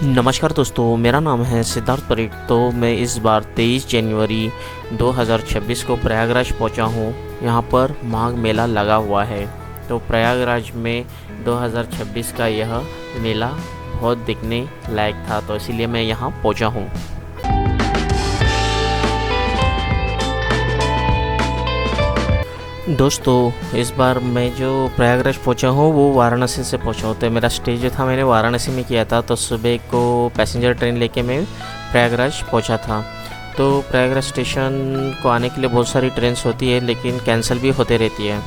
नमस्कार दोस्तों, मेरा नाम है सिद्धार्थ परीट। तो मैं इस बार 23 जनवरी 2026 को प्रयागराज पहुंचा हूं। यहां पर माघ मेला लगा हुआ है। तो प्रयागराज में 2026 का यह मेला बहुत दिखने लायक था, तो इसीलिए मैं यहां पहुंचा हूं। दोस्तों, इस बार मैं जो प्रयागराज पहुंचा हूँ वो वाराणसी से पहुंचा हूँ। तो मेरा स्टे जो था मैंने वाराणसी में किया था। तो सुबह को पैसेंजर ट्रेन लेके मैं प्रयागराज पहुंचा था। तो प्रयागराज स्टेशन को आने के लिए बहुत सारी ट्रेन्स होती है, लेकिन कैंसिल भी होते रहती है।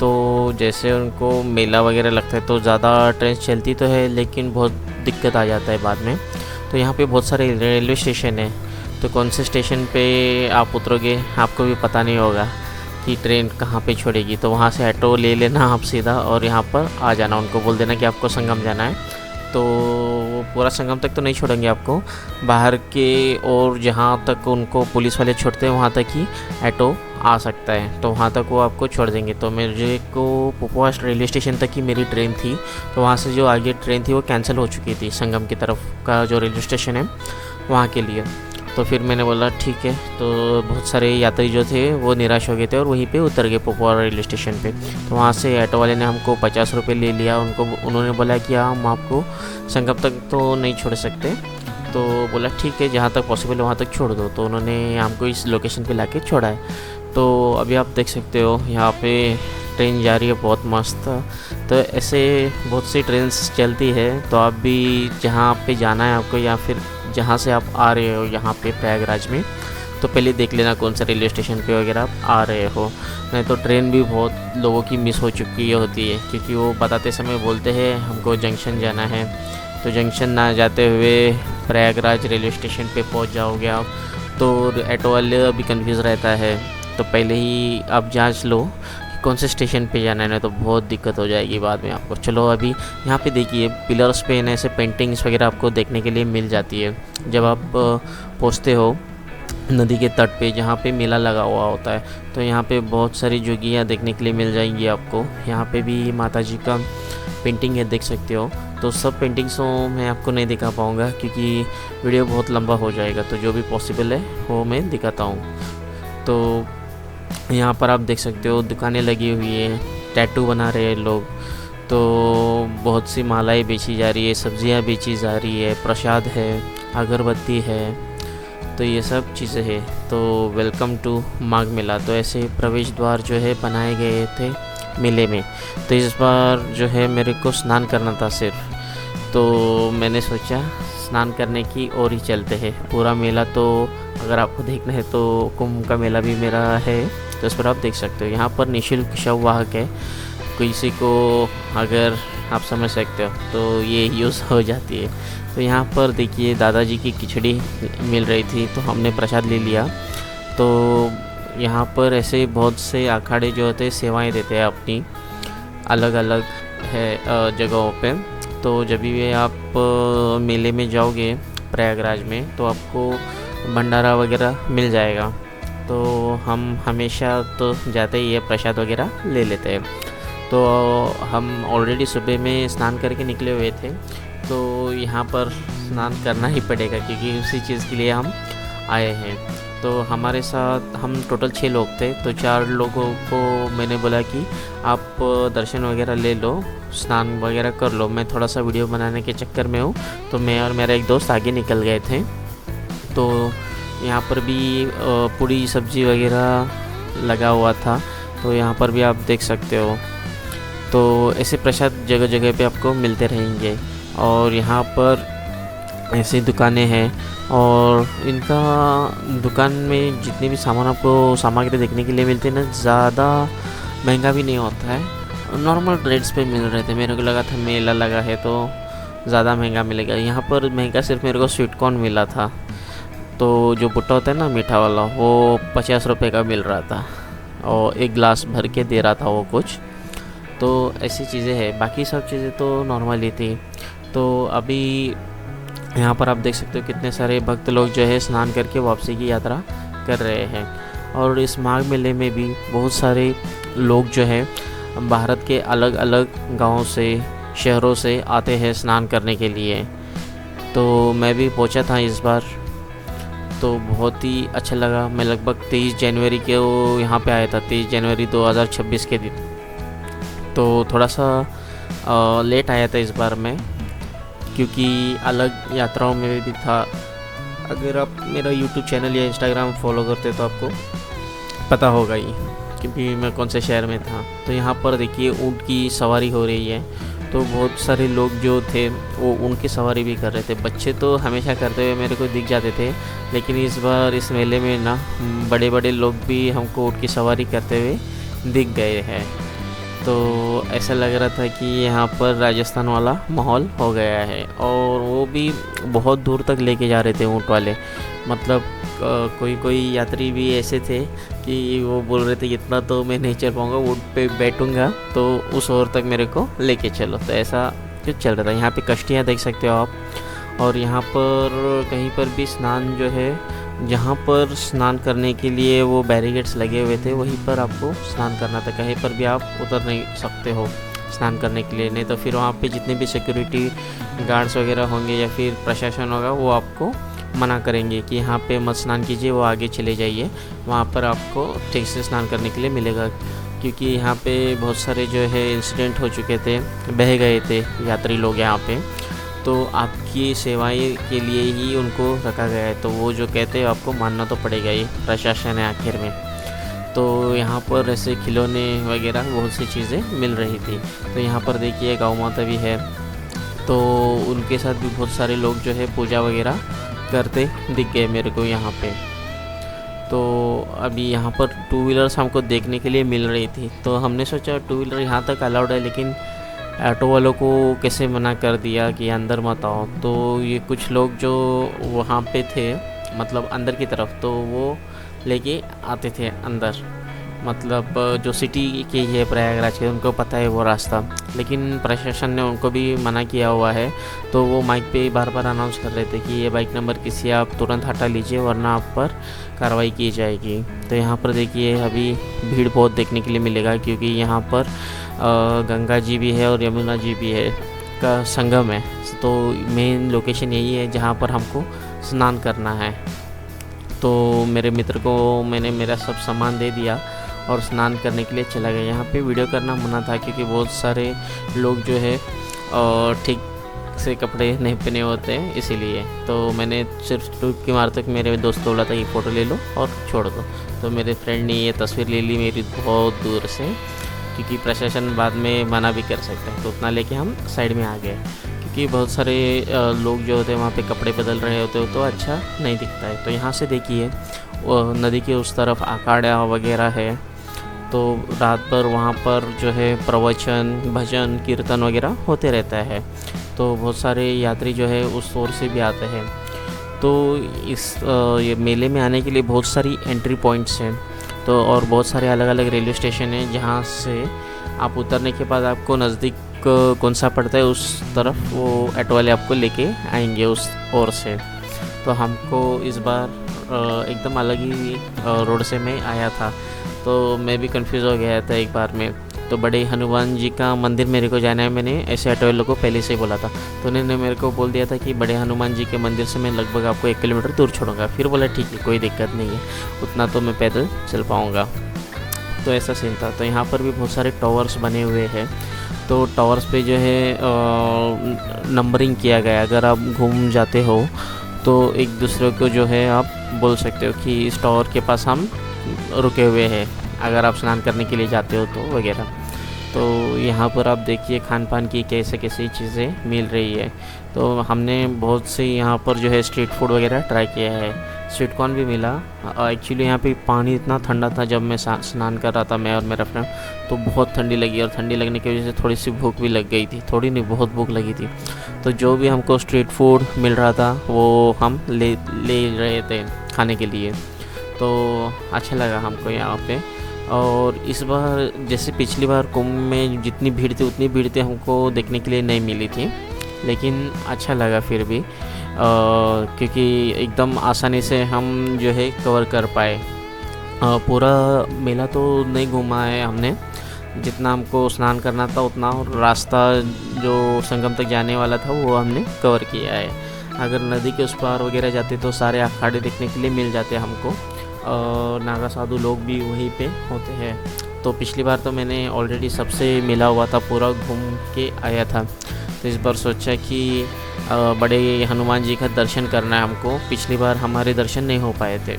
तो जैसे उनको मेला वगैरह लगता है तो ज़्यादा ट्रेन चलती तो है, लेकिन बहुत दिक्कत आ जाता है बाद में। तो यहाँ पे बहुत सारे रेलवे स्टेशन है। तो कौन से स्टेशन पे आप उतरोगे आपको भी पता नहीं होगा कि ट्रेन कहाँ पे छोड़ेगी। तो वहाँ से ऑटो ले लेना आप सीधा और यहाँ पर आ जाना। उनको बोल देना कि आपको संगम जाना है। तो वो पूरा संगम तक तो नहीं छोड़ेंगे आपको, बाहर के और जहाँ तक उनको पुलिस वाले छोड़ते हैं वहाँ तक ही ऑटो आ सकता है। तो वहाँ तक वो आपको छोड़ देंगे। तो मेरे को पोपोवास रेलवे स्टेशन तक ही मेरी ट्रेन थी। तो वहाँ से जो आगे ट्रेन थी वो कैंसिल हो चुकी थी, संगम की तरफ का जो रेलवे स्टेशन है वहाँ के लिए। तो फिर मैंने बोला ठीक है। तो बहुत सारे यात्री जो थे वो निराश हो गए थे और वहीं पे उतर गए पोपोवा रेलवे स्टेशन पे। तो वहाँ से ऑटो वाले ने हमको 50 रुपये ले लिया। उन्होंने बोला कि हम आपको संगम तक तो नहीं छोड़ सकते। तो बोला ठीक है, जहाँ तक पॉसिबल है वहाँ तक छोड़ दो। तो उन्होंने हमको इस लोकेशन पे लाके छोड़ा है। तो अभी आप देख सकते हो यहाँ पे ट्रेन जा रही है, बहुत मस्त। तो ऐसे बहुत सी ट्रेन चलती है। तो आप भी जहाँ पे जाना है आपको, या फिर जहाँ से आप आ रहे हो यहाँ पे प्रयागराज में, तो पहले देख लेना कौन सा रेलवे स्टेशन पे वगैरह आप आ रहे हो। नहीं तो ट्रेन भी बहुत लोगों की मिस हो चुकी होती है, क्योंकि वो बताते समय बोलते हैं हमको जंक्शन जाना है। तो जंक्शन ना जाते हुए प्रयागराज रेलवे स्टेशन पे पहुँच जाओगे आप, तो ऑटो वाले भी कन्फ्यूज़ रहता है। तो पहले ही आप जांच लो कि कौन से स्टेशन पे जाना है, ना तो बहुत दिक्कत हो जाएगी बाद में आपको। चलो अभी यहाँ पे देखिए पिलर्स पे ऐसे पेंटिंग्स वगैरह आपको देखने के लिए मिल जाती है जब आप पहुँचते हो नदी के तट पे, जहाँ पे मेला लगा हुआ होता है। तो यहाँ पे बहुत सारी जोगियाँ देखने के लिए मिल जाएंगी आपको। यहाँ पे भी माता जी का पेंटिंग है, देख सकते हो। तो सब पेंटिंग्सों मैं आपको नहीं दिखा पाऊँगा क्योंकि वीडियो बहुत लंबा हो जाएगा। तो जो भी पॉसिबल है वो मैं दिखाता हूँ। तो यहाँ पर आप देख सकते हो दुकानें लगी हुई है, टैटू बना रहे हैं लोग। तो बहुत सी मालाएं बेची जा रही है, सब्जियाँ बेची जा रही है, प्रसाद है, अगरबत्ती है। तो ये सब चीज़ें हैं। तो वेलकम टू माघ मेला। तो ऐसे प्रवेश द्वार जो है बनाए गए थे मेले में। तो इस बार जो है मेरे को स्नान करना था सिर्फ। तो मैंने सोचा स्नान करने की और ही चलते हैं। पूरा मेला तो अगर आपको देखना है तो कुंभ का मेला भी मेरा है, तो इस पर आप देख सकते हो। यहाँ पर निःशुल्क शव वाहक है। किसी को अगर आप समझ सकते हो तो ये यूज़ हो जाती है। तो यहाँ पर देखिए दादाजी की खिचड़ी मिल रही थी, तो हमने प्रसाद ले लिया। तो यहाँ पर ऐसे बहुत से अखाड़े जो होते हैं सेवाएं देते हैं अपनी अलग अलग है जगहों पे। तो जब भी आप मेले में जाओगे प्रयागराज में तो आपको भंडारा वगैरह मिल जाएगा। तो हम हमेशा तो जाते ही है, प्रसाद वगैरह ले लेते हैं। तो हम ऑलरेडी सुबह में स्नान करके निकले हुए थे। तो यहाँ पर स्नान करना ही पड़ेगा क्योंकि उसी चीज़ के लिए हम आए हैं। तो हमारे साथ हम टोटल 6 लोग थे। तो 4 लोगों को मैंने बोला कि आप दर्शन वगैरह ले लो, स्नान वगैरह कर लो। मैं थोड़ा सा वीडियो बनाने के चक्कर में हूँ, तो मैं और मेरा एक दोस्त आगे निकल गए थे। तो यहाँ पर भी पूड़ी सब्जी वगैरह लगा हुआ था। तो यहाँ पर भी आप देख सकते हो। तो ऐसे प्रसाद जगह जगह पे आपको मिलते रहेंगे। और यहाँ पर ऐसी दुकानें हैं और इनका दुकान में जितने भी सामान आपको सामग्री देखने के लिए मिलते हैं ना, ज़्यादा महंगा भी नहीं होता है, नॉर्मल रेट्स पे मिल रहे थे। मेरे को लगा था मेला लगा है तो ज़्यादा महंगा मिलेगा। यहाँ पर महंगा सिर्फ मेरे को स्वीट कॉर्न मिला था। तो जो भुट्टा होता है ना मीठा वाला, वो 50 रुपये का मिल रहा था और एक गिलास भर के दे रहा था वो कुछ। तो ऐसी चीज़ें हैं, बाकी सब चीज़ें तो नॉर्मल ही थी। तो अभी यहाँ पर आप देख सकते हो कितने सारे भक्त लोग जो है स्नान करके वापसी की यात्रा कर रहे हैं। और इस माघ मेले में भी बहुत सारे लोग जो है भारत के अलग अलग गाँवों से, शहरों से आते हैं स्नान करने के लिए। तो मैं भी पहुंचा था इस बार, तो बहुत ही अच्छा लगा। मैं लगभग 23 जनवरी के वो यहाँ पे आया था, 23 जनवरी 2026 के दिन। तो थोड़ा सा लेट आया था इस बार मैं, क्योंकि अलग यात्राओं में भी था। अगर आप मेरा यूट्यूब चैनल या इंस्टाग्राम फॉलो करते तो आपको पता होगा ही, क्योंकि मैं कौन से शहर में था। तो यहाँ पर देखिए ऊँट की सवारी हो रही है, तो बहुत सारे लोग जो थे वो ऊँट की सवारी भी कर रहे थे। बच्चे तो हमेशा करते हुए मेरे को दिख जाते थे, लेकिन इस बार इस मेले में ना बड़े बड़े लोग भी हमको ऊँट की सवारी करते हुए दिख गए हैं। तो ऐसा लग रहा था कि यहाँ पर राजस्थान वाला माहौल हो गया है। और वो भी बहुत दूर तक लेके जा रहे थे ऊँट वाले, मतलब कोई कोई यात्री भी ऐसे थे कि वो बोल रहे थे इतना तो मैं नहीं चल पाऊँगा, ऊँट पे बैठूँगा तो उस ओर तक मेरे को लेके चलो। तो ऐसा कुछ चल रहा था। यहाँ पे कश्तियाँ देख सकते हो आप। और यहाँ पर कहीं पर भी स्नान जो है, जहाँ पर स्नान करने के लिए वो बैरिकेड्स लगे हुए थे वहीं पर आपको स्नान करना था। कहीं पर भी आप उतर नहीं सकते हो स्नान करने के लिए, नहीं तो फिर वहाँ पे जितने भी सिक्योरिटी गार्ड्स वगैरह होंगे या फिर प्रशासन होगा वो आपको मना करेंगे कि यहाँ पे मत स्नान कीजिए, वो आगे चले जाइए, वहाँ पर आपको ठीक से स्नान करने के लिए मिलेगा। क्योंकि यहाँ पे बहुत सारे जो है इंसिडेंट हो चुके थे, बह गए थे यात्री लोग यहाँ पे, तो आपकी सेवाएं के लिए ही उनको रखा गया है। तो वो जो कहते हैं आपको मानना तो पड़ेगा, ये प्रशासन है आखिर में। तो यहाँ पर ऐसे खिलौने वगैरह बहुत सी चीज़ें मिल रही थी। तो यहाँ पर देखिए गौ माता भी है, तो उनके साथ भी बहुत सारे लोग जो है पूजा वगैरह करते दिख गए मेरे को यहाँ पे। तो अभी यहाँ पर टू व्हीलर्स हमको देखने के लिए मिल रही थी, तो हमने सोचा टू व्हीलर यहाँ तक अलाउड है, लेकिन ऑटो वालों को कैसे मना कर दिया कि अंदर मत आओ। तो ये कुछ लोग जो वहाँ पे थे मतलब अंदर की तरफ, तो वो लेके आते थे अंदर, मतलब जो सिटी के है प्रयागराज के, उनको पता है वो रास्ता, लेकिन प्रशासन ने उनको भी मना किया हुआ है। तो वो माइक पे बार बार अनाउंस कर रहे थे कि ये बाइक नंबर किसी आप तुरंत हटा लीजिए वरना आप पर कार्रवाई की जाएगी। तो यहाँ पर देखिए अभी भीड़ बहुत देखने के लिए मिलेगा, क्योंकि यहाँ पर गंगा जी भी है और यमुना जी भी है का संगम है। तो मेन लोकेशन यही है जहाँ पर हमको स्नान करना है। तो मेरे मित्र को मैंने मेरा सब सामान दे दिया और स्नान करने के लिए चला गया। यहाँ पे वीडियो करना मना था, क्योंकि बहुत सारे लोग जो है ठीक से कपड़े नहीं पहने होते हैं, इसीलिए। तो मैंने सिर्फ टूक की मार तक मेरे दोस्त को बोला था कि फ़ोटो ले लो और छोड़ दो। तो मेरे फ्रेंड ने ये तस्वीर ले ली मेरी बहुत दूर से, क्योंकि प्रशासन बाद में मना भी कर सकता है। तो उतना लेके हम साइड में आ गए, क्योंकि बहुत सारे लोग जो होते हैं वहाँ पे कपड़े बदल रहे होते हो तो अच्छा नहीं दिखता है। तो यहाँ से देखिए नदी के उस तरफ अखाड़ा वगैरह है, तो रात भर वहाँ पर जो है प्रवचन भजन कीर्तन वगैरह होते रहता है। तो बहुत सारे यात्री जो है उस ओर से भी आते हैं। तो इस ये मेले में आने के लिए बहुत सारी एंट्री पॉइंट्स हैं, तो और बहुत सारे अलग अलग रेलवे स्टेशन हैं, जहाँ से आप उतरने के बाद आपको नज़दीक कौन सा पड़ता है उस तरफ वो ऑटो वाले आपको लेके आएंगे उस ओर से। तो हमको इस बार एकदम अलग ही रोड से मैं आया था, तो मैं भी कंफ्यूज हो गया था एक बार में। तो बड़े हनुमान जी का मंदिर मेरे को जाना है, मैंने ऐसे ऑटो वालों को पहले से ही बोला था। तो उन्होंने मेरे को बोल दिया था कि बड़े हनुमान जी के मंदिर से मैं लगभग आपको 1 किलोमीटर दूर छोड़ूंगा। फिर बोला ठीक है कोई दिक्कत नहीं है, उतना तो मैं पैदल चल पाऊँगा। तो ऐसा सीन था। तो यहाँ पर भी बहुत सारे टावर्स बने हुए हैं, तो टावर्स पे जो है नंबरिंग किया गया है। अगर आप घूम जाते हो तो एक दूसरे को जो है आप बोल सकते हो कि इस टावर के पास हम रुके हुए हैं, अगर आप स्नान करने के लिए जाते हो तो वगैरह। तो यहाँ पर आप देखिए खान पान की कैसे कैसी चीज़ें मिल रही है। तो हमने बहुत से यहाँ पर जो है स्ट्रीट फूड वगैरह ट्राई किया है, स्वीट कॉर्न भी मिला। एक्चुअली यहाँ पे पानी इतना ठंडा था जब मैं स्नान कर रहा था, मैं और मेरा फ्रेंड, तो बहुत ठंडी लगी, और ठंडी लगने की वजह से थोड़ी सी भूख भी लग गई थी, थोड़ी नहीं बहुत भूख लगी थी। तो जो भी हमको स्ट्रीट फूड मिल रहा था वो हम ले रहे थे खाने के लिए। तो अच्छा लगा हमको यहाँ पे। और इस बार जैसे पिछली बार कुंभ में जितनी भीड़ थी उतनी भीड़ थी हमको देखने के लिए नहीं मिली थी, लेकिन अच्छा लगा फिर भी, क्योंकि एकदम आसानी से हम जो है कवर कर पाए। पूरा मेला तो नहीं घूमा है हमने, जितना हमको स्नान करना था उतना, और रास्ता जो संगम तक जाने वाला था वो हमने कवर किया है। अगर नदी के उस पार वगैरह जाते तो सारे अखाड़े देखने के लिए मिल जाते हमको, और नागा साधु लोग भी वहीं पे होते हैं। तो पिछली बार तो मैंने ऑलरेडी सबसे मिला हुआ था, पूरा घूम के आया था। तो इस बार सोचा कि बड़े हनुमान जी का दर्शन करना है हमको। पिछली बार हमारे दर्शन नहीं हो पाए थे,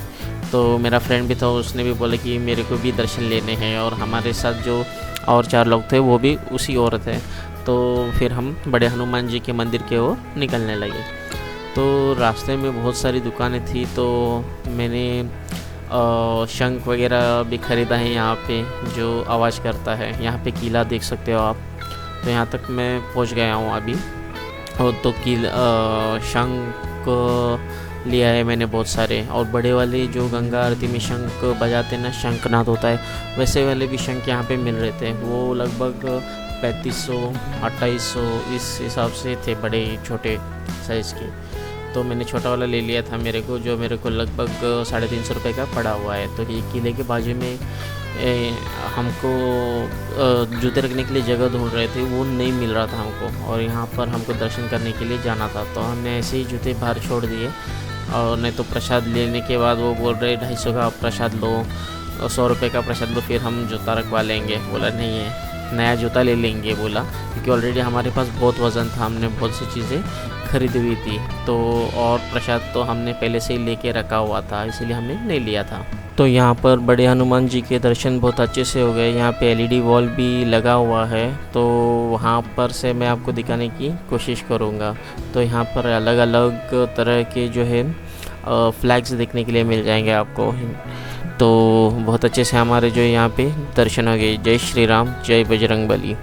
तो मेरा फ्रेंड भी था, उसने भी बोला कि मेरे को भी दर्शन लेने हैं, और हमारे साथ जो और 4 लोग थे वो भी उसी ओर थे। तो फिर हम बड़े हनुमान जी के मंदिर की ओर निकलने लगे। तो रास्ते में बहुत सारी दुकानें थी, तो मैंने शंख वगैरह भी ख़रीदा है यहाँ पे, जो आवाज़ करता है। यहाँ पे किला देख सकते हो आप। तो यहाँ तक मैं पहुँच गया हूँ अभी। और तो शंख लिया है मैंने बहुत सारे, और बड़े वाले जो गंगा आरती में शंख बजाते ना, शंखनाद होता है, वैसे वाले भी शंख यहाँ पे मिल रहे थे। वो लगभग 3500 2800 इस हिसाब से थे, बड़े छोटे साइज़ के। तो मैंने छोटा वाला ले लिया था मेरे को, जो मेरे को लगभग 350 रुपये का पड़ा हुआ है। तो ये किले के बाजू में हमको जूते रखने के लिए जगह ढूंढ रहे थे, वो नहीं मिल रहा था हमको, और यहाँ पर हमको दर्शन करने के लिए जाना था। तो हमने ऐसे ही जूते बाहर छोड़ दिए, और नहीं तो प्रसाद लेने के बाद वो बोल रहे 250 का प्रसाद लो, 100 रुपये का प्रसाद लो, फिर हम जूता रखवा लेंगे। बोला नहीं है, नया जूता ले लेंगे बोला, क्योंकि ऑलरेडी हमारे पास बहुत वज़न था, हमने बहुत सी चीज़ें खरीदी हुई थी। तो और प्रसाद तो हमने पहले से ही लेके रखा हुआ था, इसीलिए हमने नहीं लिया था। तो यहाँ पर बड़े हनुमान जी के दर्शन बहुत अच्छे से हो गए। यहाँ पे LED वॉल भी लगा हुआ है, तो वहाँ पर से मैं आपको दिखाने की कोशिश करूँगा। तो यहाँ पर अलग अलग तरह के जो है फ्लैग्स देखने के लिए मिल जाएंगे आपको। तो बहुत अच्छे से हमारे जो यहाँ पे दर्शन हो गए। जय श्री राम, जय बजरंगबली।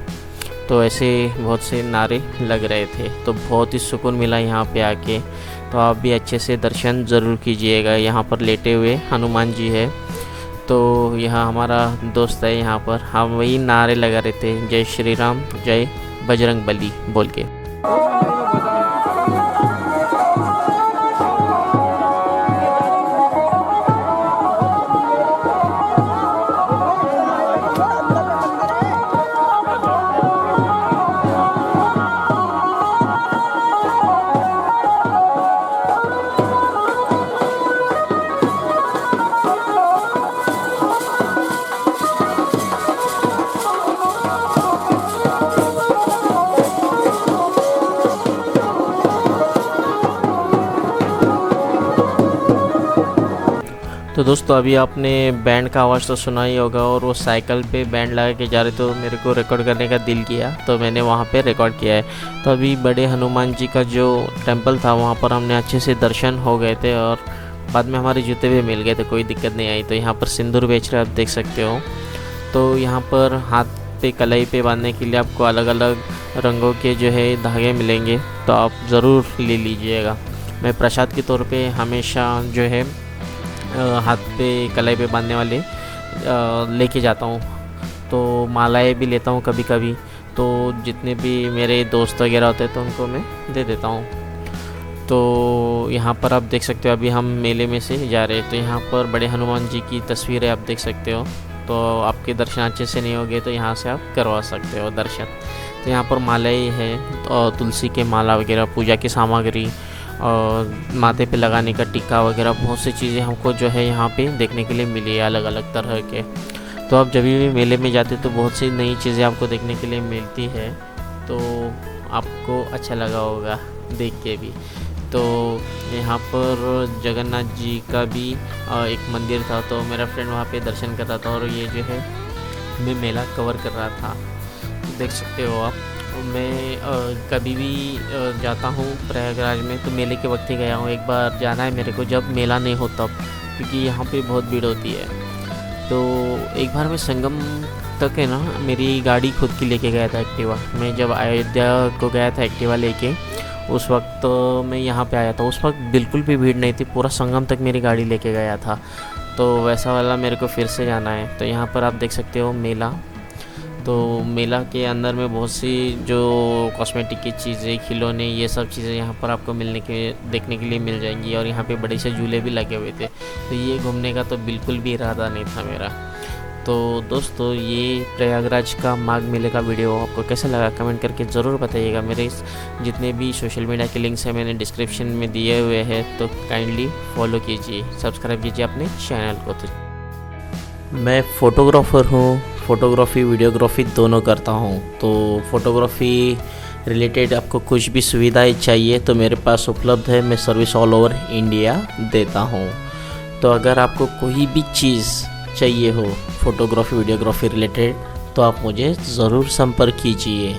तो ऐसे बहुत से नारे लग रहे थे, तो बहुत ही सुकून मिला यहाँ पे आके। तो आप भी अच्छे से दर्शन ज़रूर कीजिएगा। यहाँ पर लेटे हुए हनुमान जी है, तो यहाँ हमारा दोस्त है यहाँ पर, हम वही नारे लगा रहे थे, जय श्री राम, जय बजरंगबली बोल के। तो दोस्तों अभी आपने बैंड का आवाज़ तो सुना ही होगा, और वो साइकिल पे बैंड लगा के जा रहे, तो मेरे को रिकॉर्ड करने का दिल किया, तो मैंने वहाँ पे रिकॉर्ड किया है। तो अभी बड़े हनुमान जी का जो टेंपल था वहाँ पर हमने अच्छे से दर्शन हो गए थे, और बाद में हमारे जूते भी मिल गए थे, कोई दिक्कत नहीं आई। तो यहाँ पर सिंदूर बेच रहे आप देख सकते हो। तो यहाँ पर हाथ पे कलाई पे बांधने के लिए आपको अलग अलग रंगों के जो है धागे मिलेंगे, तो आप ज़रूर ले लीजिएगा। मैं प्रसाद के तौर पे हमेशा जो है हाथ पे कलाई पे बांधने वाले लेके जाता हूँ। तो मालाएं भी लेता हूँ कभी कभी, तो जितने भी मेरे दोस्त वगैरह होते हैं तो उनको मैं दे देता हूँ। तो यहाँ पर आप देख सकते हो, अभी हम मेले में से जा रहे हैं, तो यहाँ पर बड़े हनुमान जी की तस्वीरें आप देख सकते हो। तो आपके दर्शन अच्छे से नहीं होंगे तो यहाँ से आप करवा सकते हो दर्शन। तो यहाँ पर मालाएं है, तो तुलसी के माला वगैरह, पूजा की सामग्री, और माथे पे लगाने का टीका वगैरह, बहुत सी चीज़ें हमको जो है यहाँ पे देखने के लिए मिली है अलग अलग तरह के। तो आप जब भी मेले में जाते तो बहुत सी नई चीज़ें आपको देखने के लिए मिलती है, तो आपको अच्छा लगा होगा देख के भी। तो यहाँ पर जगन्नाथ जी का भी एक मंदिर था, तो मेरा फ्रेंड वहाँ पे दर्शन कर रहा था, और ये जो है मैं मेला कवर कर रहा था, देख सकते हो आप। मैं कभी भी जाता हूँ प्रयागराज में तो मेले के वक्त ही गया हूँ। एक बार जाना है मेरे को जब मेला नहीं हो तब, क्योंकि यहाँ पे बहुत भीड़ होती है। तो एक बार मैं संगम तक है ना, मेरी गाड़ी खुद की लेके गया था एक्टिवा। मैं जब अयोध्या को गया था एक्टिवा लेके, उस वक्त मैं यहाँ पे आया था, उस वक्त बिल्कुल भी भीड़ नहीं थी, पूरा संगम तक मेरी गाड़ी लेके गया था। तो वैसा वाला मेरे को फिर से जाना है। तो यहाँ पर आप देख सकते हो मेला। तो मेला के अंदर में बहुत सी जो कॉस्मेटिक की चीज़ें, खिलौने, ये सब चीज़ें यहाँ पर आपको देखने के लिए मिल जाएंगी, और यहाँ पे बड़े से झूले भी लगे हुए थे। तो ये घूमने का तो बिल्कुल भी इरादा नहीं था मेरा। तो दोस्तों ये प्रयागराज का माघ मेले का वीडियो आपको कैसा लगा कमेंट करके ज़रूर बताइएगा। मेरे जितने भी सोशल मीडिया के लिंक्स हैं मैंने डिस्क्रिप्शन में दिए हुए हैं, तो काइंडली फॉलो कीजिए, सब्सक्राइब कीजिए अपने चैनल को। तो मैं फ़ोटोग्राफ़र हूँ, फ़ोटोग्राफ़ी वीडियोग्राफ़ी दोनों करता हूँ। तो फ़ोटोग्राफ़ी रिलेटेड आपको कुछ भी सुविधाएं चाहिए तो मेरे पास उपलब्ध है। मैं सर्विस ऑल ओवर इंडिया देता हूँ। तो अगर आपको कोई भी चीज़ चाहिए हो फ़ोटोग्राफ़ी वीडियोग्राफ़ी रिलेटेड तो आप मुझे ज़रूर संपर्क कीजिए।